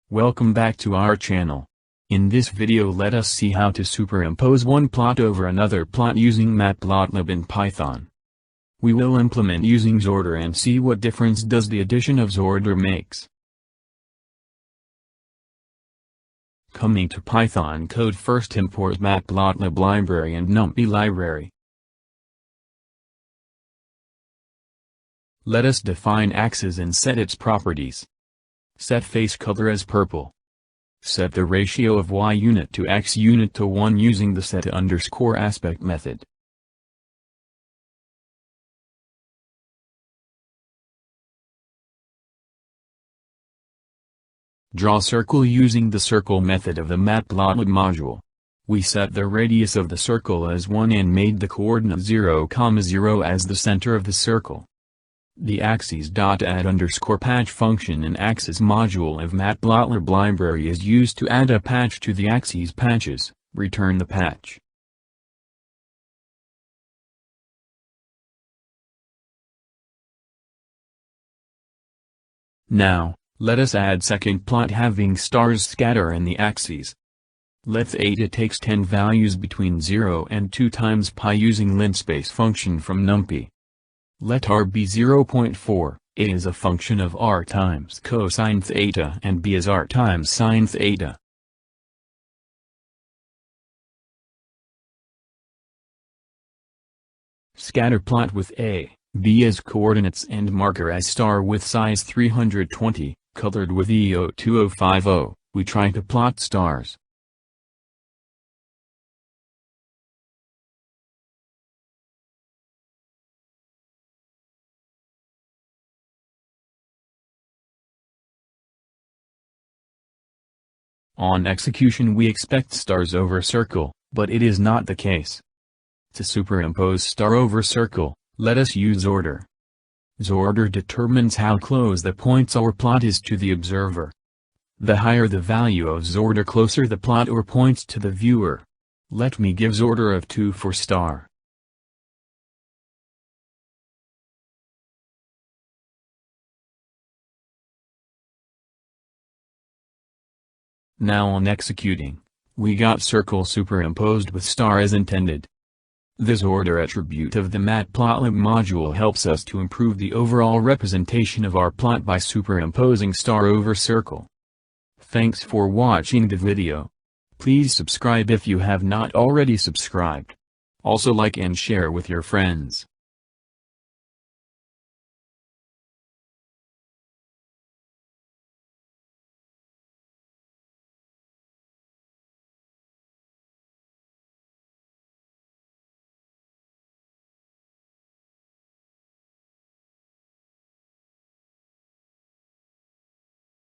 Welcome back to our channel. In this video let us see how to superimpose one plot over another plot using Matplotlib in Python. We will implement using Zorder and see what difference does the addition of Zorder makes. Coming to Python code, first import Matplotlib library and NumPy library. Let us define axis and set its properties. Set face color as purple. Set the ratio of y unit to x unit to 1 using the set_aspect method. Draw circle using the circle method of the Matplotlib module. We set the radius of the circle as 1 and made the coordinate 0, 0 as the center of the circle. The axes.add_patch function in axis module of Matplotlib library is used to add a patch to the axes patches. Return the patch. Now, let us add second plot having stars scatter in the axes. Let theta takes 10 values between 0 and 2 times pi using linspace function from NumPy. Let r be 0.4, a is a function of r times cosine theta and b is r times sine theta. Scatter plot with a, b as coordinates and marker as star with size 320, colored with EO2050, we try to plot stars. On execution we expect stars over circle, but it is not the case. To superimpose star over circle, let us use Zorder. Zorder determines how close the points our plot is to the observer. The higher the value of Zorder, closer the plot or points to the viewer. Let me give Zorder of 2 for star. Now on executing, we got circle superimposed with star as intended. The Zorder attribute of the Matplotlib module helps us to improve the overall representation of our plot by superimposing star over circle. Thanks for watching the video. Please subscribe if you have not already subscribed. Also like and share with your friends.